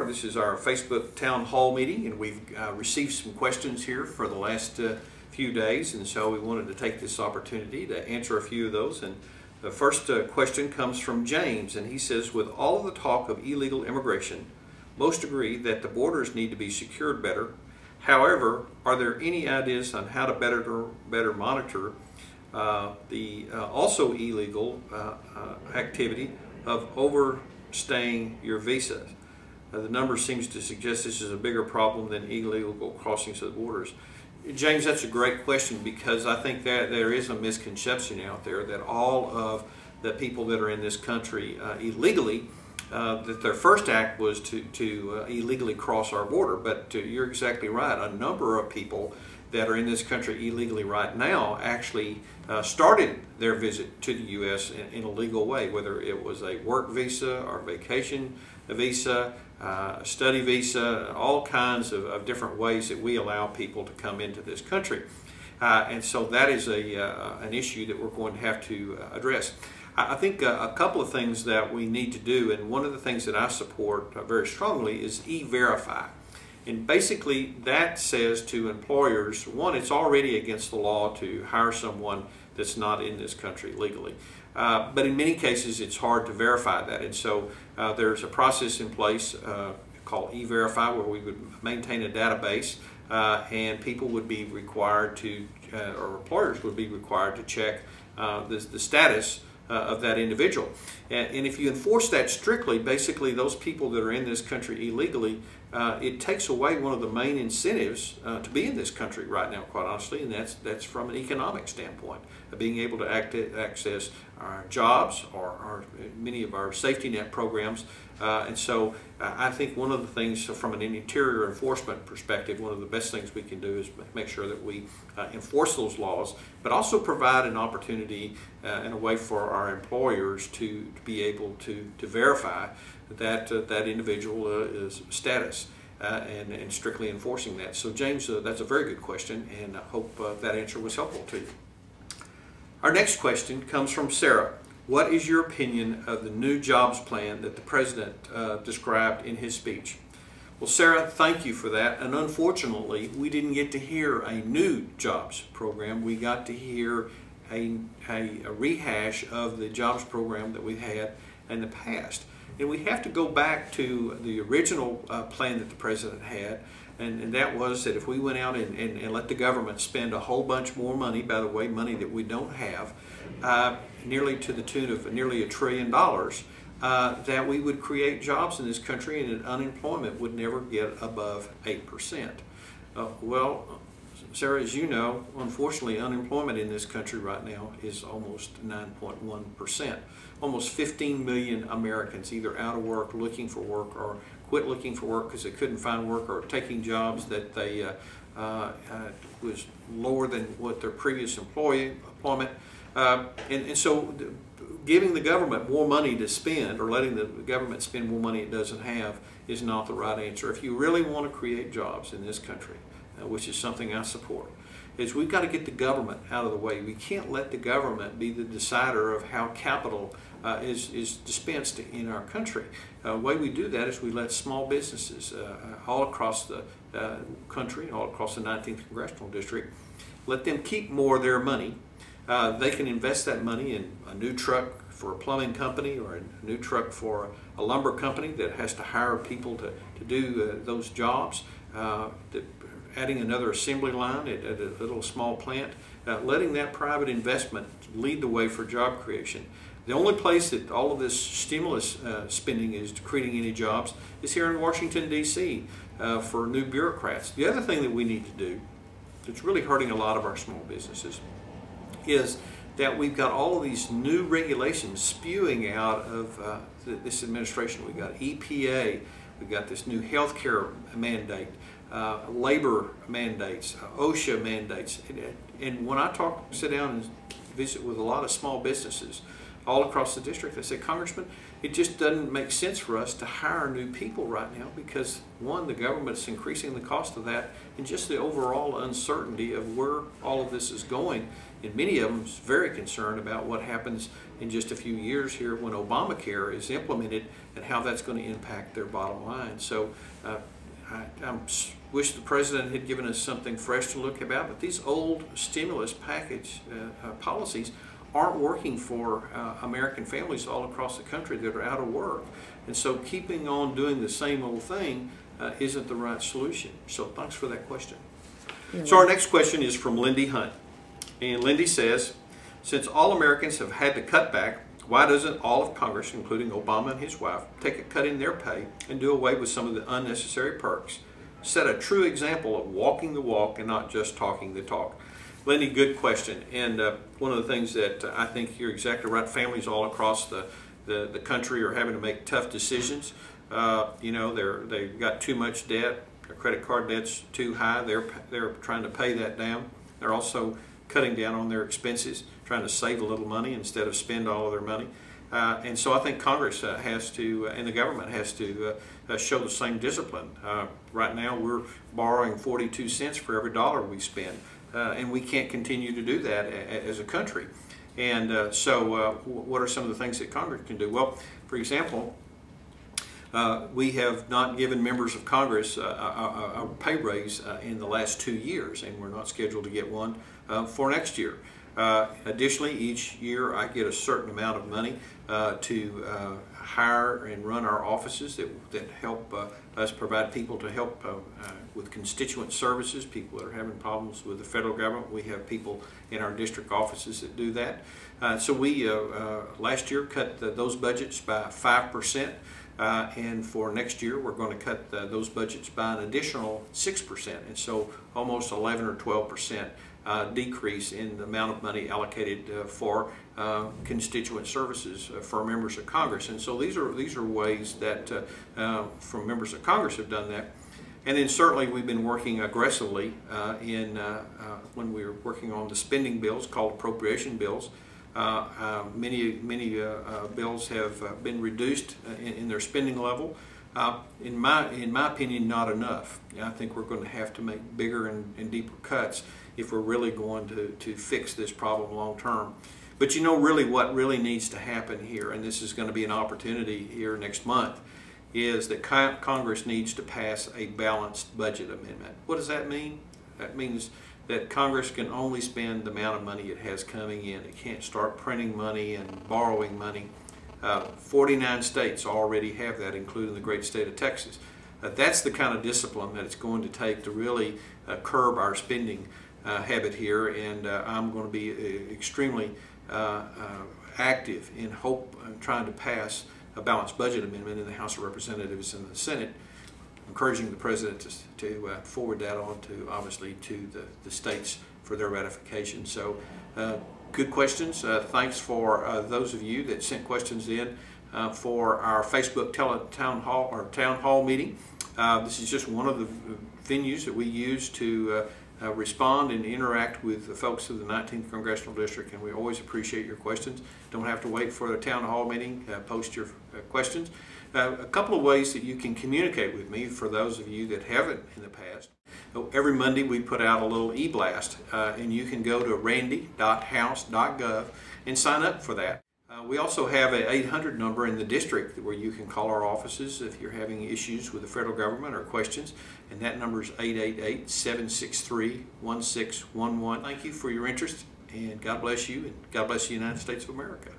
Neugebauer. This is our Facebook town hall meeting, and we've received some questions here for the last few days, and so we wanted to take this opportunity to answer a few of those. And the first question comes from James, and he says, with all of the talk of illegal immigration, most agree that the borders need to be secured better. However, are there any ideas on how to better monitor the also illegal activity of overstaying your visa? The number seems to suggest this is a bigger problem than illegal crossings of the borders. James, that's a great question, because I think that there is a misconception out there that all of the people that are in this country illegally, that their first act was to illegally cross our border. But you're exactly right. A number of people that are in this country illegally right now actually started their visit to the U.S. in a legal way, whether it was a work visa or vacation visa, study visa, all kinds of different ways that we allow people to come into this country. And so that is an issue that we're going to have to address. I think a couple of things that we need to do, and one of the things that I support very strongly, is e-verify. And basically that says to employers, one, it's already against the law to hire someone that's not in this country legally. But in many cases it's hard to verify that. And so there's a process in place called e-verify, where we would maintain a database and people would be required to, or employers would be required to check the status of that individual. And if you enforce that strictly, basically those people that are in this country illegally, it takes away one of the main incentives to be in this country right now, quite honestly, and that's from an economic standpoint, being able to access our jobs or many of our safety net programs. And so I think one of the things from an interior enforcement perspective, one of the best things we can do is make sure that we enforce those laws, but also provide an opportunity and a way for our employers to be able to verify that that individual status and strictly enforcing that. So James, that's a very good question, and I hope that answer was helpful to you. Our next question comes from Sarah. What is your opinion of the new jobs plan that the President described in his speech? Well, Sarah, thank you for that. And unfortunately, we didn't get to hear a new jobs program. We got to hear a rehash of the jobs program that we've had in the past. And we have to go back to the original plan that the President had, and that was that if we went out and let the government spend a whole bunch more money, by the way, money that we don't have, nearly to the tune of nearly $1 trillion, that we would create jobs in this country and that unemployment would never get above 8%. Well, Sarah, as you know, unfortunately, unemployment in this country right now is almost 9.1%. Almost 15 million Americans either out of work, looking for work, or quit looking for work because they couldn't find work, or taking jobs that they was lower than what their previous employment. And so giving the government more money to spend, or letting the government spend more money it doesn't have, is not the right answer. If you really want to create jobs in this country, which is something I support, is we've got to get the government out of the way. We can't let the government be the decider of how capital is dispensed in our country. The way we do that is we let small businesses all across the country, all across the 19th Congressional District, let them keep more of their money. They can invest that money in a new truck for a plumbing company, or a new truck for a lumber company that has to hire people to do those jobs. Adding another assembly line at a little small plant, letting that private investment lead the way for job creation. The only place that all of this stimulus spending is creating any jobs is here in Washington, D.C. For new bureaucrats. The other thing that we need to do, that's really hurting a lot of our small businesses, is that we've got all of these new regulations spewing out of this administration. We've got EPA, we've got this new health care mandate, labor mandates, OSHA mandates. And when I sit down and visit with a lot of small businesses, all across the district. They said, Congressman, it just doesn't make sense for us to hire new people right now because, one, the government's increasing the cost of that, and just the overall uncertainty of where all of this is going. And many of them are very concerned about what happens in just a few years here when Obamacare is implemented and how that's going to impact their bottom line. So I wish the President had given us something fresh to look about, but these old stimulus package policies aren't working for American families all across the country that are out of work. And so keeping on doing the same old thing isn't the right solution. So thanks for that question. So our next question is from Lindy Hunt. And Lindy says, since all Americans have had to cut back, why doesn't all of Congress, including Obama and his wife, take a cut in their pay and do away with some of the unnecessary perks? Set a true example of walking the walk and not just talking the talk. Lindy, good question. And one of the things that I think you're exactly right, families all across the country are having to make tough decisions. You know, they've got too much debt. Their credit card debt's too high. They're trying to pay that down. They're also cutting down on their expenses, trying to save a little money instead of spend all of their money. And so I think Congress has to, and the government has to show the same discipline. Right now we're borrowing 42 cents for every dollar we spend, and we can't continue to do that as a country. And so what are some of the things that Congress can do? Well, for example, we have not given members of Congress a pay raise in the last 2 years, and we're not scheduled to get one for next year. Additionally, each year I get a certain amount of money to hire and run our offices that help us provide people to help with constituent services, people that are having problems with the federal government. We have people in our district offices that do that. So we last year cut those budgets by 5%. And for next year, we're going to cut those budgets by an additional 6%, and so almost 11 or 12% decrease in the amount of money allocated for constituent services for members of Congress. And so these are ways that from members of Congress have done that. And then certainly we've been working aggressively when we were working on the spending bills called appropriation bills. Many bills have been reduced in their spending level. In my opinion, not enough. I think we're going to have to make bigger and deeper cuts if we're really going to fix this problem long term. But you know really what really needs to happen here, and this is going to be an opportunity here next month, is that Congress needs to pass a balanced budget amendment. What does that mean? That means that Congress can only spend the amount of money it has coming in. It can't start printing money and borrowing money. 49 states already have that, including the great state of Texas. That's the kind of discipline that it's going to take to really curb our spending habit here, and I'm going to be extremely active in trying to pass a balanced budget amendment in the House of Representatives and the Senate, encouraging the President to forward that on to, obviously, to the states for their ratification. So good questions. Thanks for those of you that sent questions in for our Facebook town hall meeting. This is just one of the venues that we use to respond and interact with the folks of the 19th Congressional District, and we always appreciate your questions. Don't have to wait for the town hall meeting. Post your questions. A couple of ways that you can communicate with me for those of you that haven't in the past. Every Monday we put out a little e-blast, and you can go to randy.house.gov and sign up for that. We also have an 800 number in the district where you can call our offices if you're having issues with the federal government or questions, and that number is 888-763-1611. Thank you for your interest, and God bless you, and God bless the United States of America.